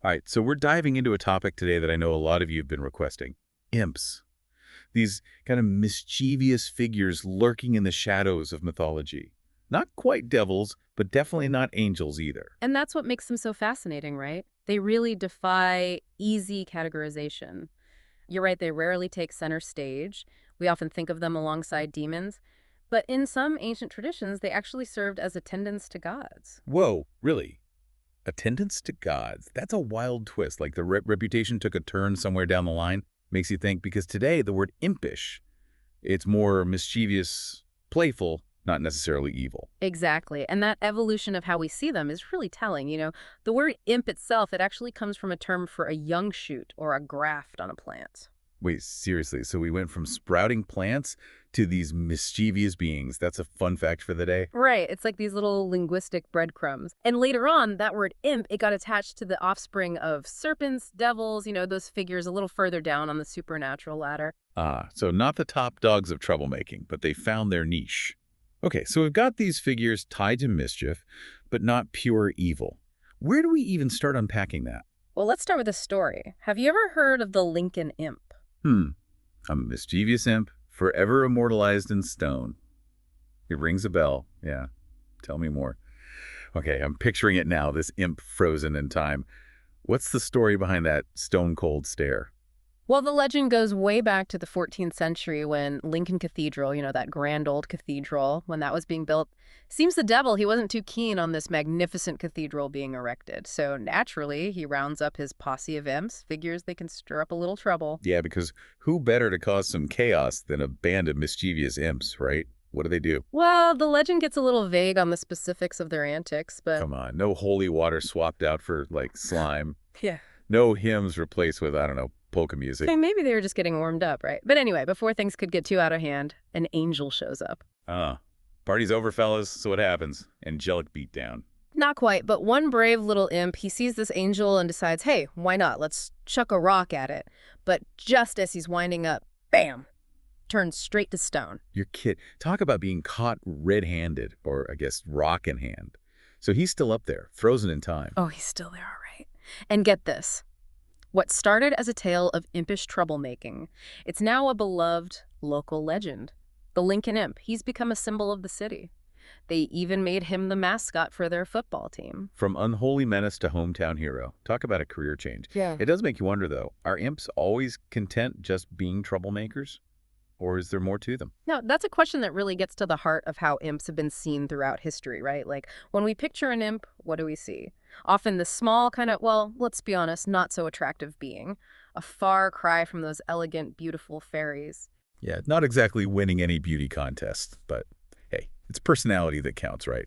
All right, so we're diving into a topic today that I know a lot of you have been requesting. Imps. These kind of mischievous figures lurking in the shadows of mythology. Not quite devils, but definitely not angels either. And that's what makes them so fascinating, right? They really defy easy categorization. You're right, they rarely take center stage. We often think of them alongside demons. But in some ancient traditions, they actually served as attendants to gods. Whoa, really? Attendance to gods. That's a wild twist. Like the reputation took a turn somewhere down the line. Makes you think, because today the word impish, it's more mischievous, playful, not necessarily evil. Exactly. And that evolution of how we see them is really telling. The word imp itself, it actually comes from a term for a young shoot or a graft on a plant. Wait, seriously? So we went from sprouting plants to these mischievous beings. That's a fun fact for the day. Right. It's like these little linguistic breadcrumbs. And later on, that word imp, it got attached to the offspring of serpents, devils, those figures a little further down on the supernatural ladder. Ah, so not the top dogs of troublemaking, but they found their niche. Okay, so we've got these figures tied to mischief, but not pure evil. Where do we even start unpacking that? Well, let's start with a story. Have you ever heard of the Lincoln Imp? Hmm, a mischievous imp, forever immortalized in stone. It rings a bell, yeah. Tell me more. Okay, I'm picturing it now, this imp frozen in time. What's the story behind that stone-cold stare? Well, the legend goes way back to the 14th century when Lincoln Cathedral, that grand old cathedral, when that was being built. Seems the devil, he wasn't too keen on this magnificent cathedral being erected. So naturally, he rounds up his posse of imps, figures they can stir up a little trouble. Yeah, because who better to cause some chaos than a band of mischievous imps, right? What do they do? Well, the legend gets a little vague on the specifics of their antics, but Come on, no holy water swapped out for, like, slime. yeah. No hymns replaced with, I don't know, polka music. Okay, maybe they were just getting warmed up, right? But anyway, before things could get too out of hand, an angel shows up. Ah, party's over, fellas, so what happens? Angelic beatdown. Not quite, but one brave little imp, he sees this angel and decides, hey, why not? Let's chuck a rock at it. But just as he's winding up, bam, turns straight to stone. Your kid. Talk about being caught red-handed, or I guess rock in hand. So he's still up there, frozen in time. Oh, he's still there, all right. And get this. What started as a tale of impish troublemaking, it's now a beloved local legend. The Lincoln Imp, he's become a symbol of the city. They even made him the mascot for their football team. From unholy menace to hometown hero. Talk about a career change. Yeah. It does make you wonder, though, are imps always content just being troublemakers? Or is there more to them? Now, that's a question that really gets to the heart of how imps have been seen throughout history, right? Like, when we picture an imp, what do we see? Often the small, kind of, well, let's be honest, not so attractive being. A far cry from those elegant, beautiful fairies. Yeah, not exactly winning any beauty contest, but hey, it's personality that counts, right?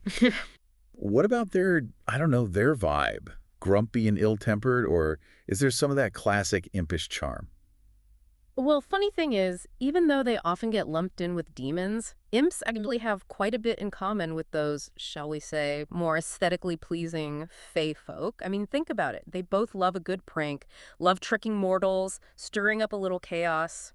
What about their, I don't know, their vibe? Grumpy and ill-tempered, or is there some of that classic impish charm? Well, funny thing is, even though they often get lumped in with demons, imps actually have quite a bit in common with those, shall we say, more aesthetically pleasing fae folk. I mean, think about it. They both love a good prank, love tricking mortals, stirring up a little chaos.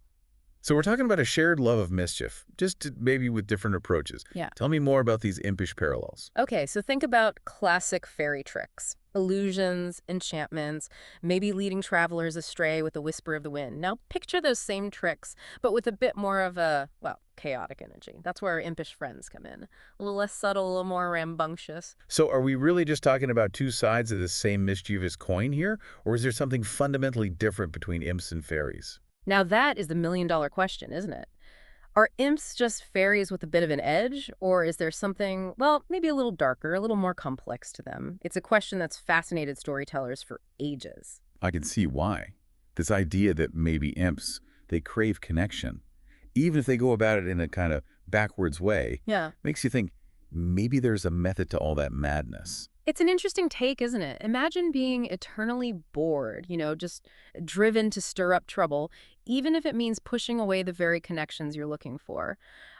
So we're talking about a shared love of mischief, just maybe with different approaches. Yeah. Tell me more about these impish parallels. Okay, so think about classic fairy tricks. Illusions, enchantments, maybe leading travelers astray with the whisper of the wind. Now picture those same tricks, but with a bit more of a, well, chaotic energy. That's where our impish friends come in. A little less subtle, a little more rambunctious. So are we really just talking about two sides of the same mischievous coin here, or is there something fundamentally different between imps and fairies? Now that is the million-dollar question, isn't it? Are imps just fairies with a bit of an edge, or is there something, well, maybe a little darker, a little more complex to them? It's a question that's fascinated storytellers for ages. I can see why. This idea that maybe imps, they crave connection, even if they go about it in a kind of backwards way, Yeah. makes you think maybe there's a method to all that madness. It's an interesting take, isn't it? Imagine being eternally bored, just driven to stir up trouble, even if it means pushing away the very connections you're looking for.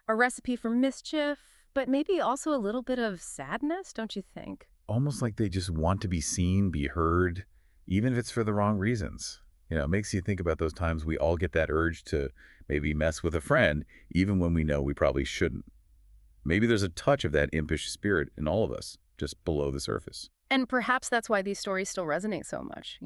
A recipe for mischief, but maybe also a little bit of sadness, don't you think? Almost like they just want to be seen, be heard, even if it's for the wrong reasons. It makes you think about those times we all get that urge to maybe mess with a friend, even when we know we probably shouldn't. Maybe there's a touch of that impish spirit in all of us, just below the surface. And perhaps that's why these stories still resonate so much,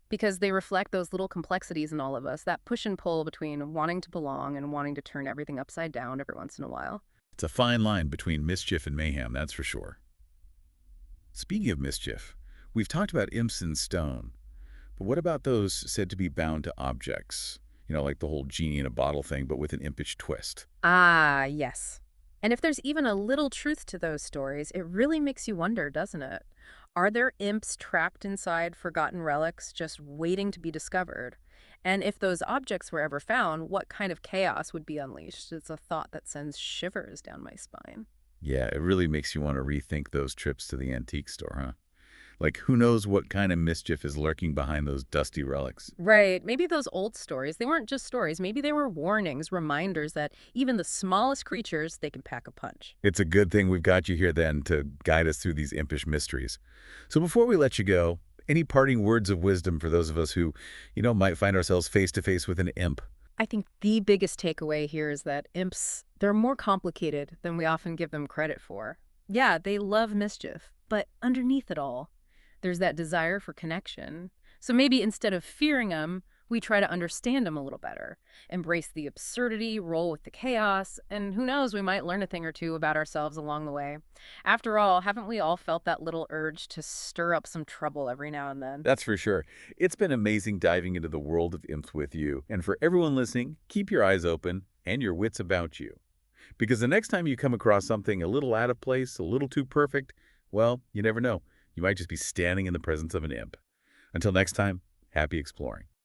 because they reflect those little complexities in all of us, that push and pull between wanting to belong and wanting to turn everything upside down every once in a while. It's a fine line between mischief and mayhem, that's for sure. Speaking of mischief, we've talked about imps in stone, but what about those said to be bound to objects? Like the whole genie in a bottle thing, but with an impish twist. Ah, yes. And if there's even a little truth to those stories, it really makes you wonder, doesn't it? Are there imps trapped inside forgotten relics just waiting to be discovered? And if those objects were ever found, what kind of chaos would be unleashed? It's a thought that sends shivers down my spine. Yeah, it really makes you want to rethink those trips to the antique store, huh? Like, who knows what kind of mischief is lurking behind those dusty relics? Right. Maybe those old stories, they weren't just stories. Maybe they were warnings, reminders that even the smallest creatures, they can pack a punch. It's a good thing we've got you here then to guide us through these impish mysteries. So before we let you go, any parting words of wisdom for those of us who, might find ourselves face to face with an imp? I think the biggest takeaway here is that imps, they're more complicated than we often give them credit for. Yeah, they love mischief, but underneath it all, there's that desire for connection. So maybe instead of fearing them, we try to understand them a little better, embrace the absurdity, roll with the chaos, and who knows, we might learn a thing or two about ourselves along the way. After all, haven't we all felt that little urge to stir up some trouble every now and then? That's for sure. It's been amazing diving into the world of imps with you. And for everyone listening, keep your eyes open and your wits about you. Because the next time you come across something a little out of place, a little too perfect, well, you never know. You might just be standing in the presence of an imp. Until next time, happy exploring.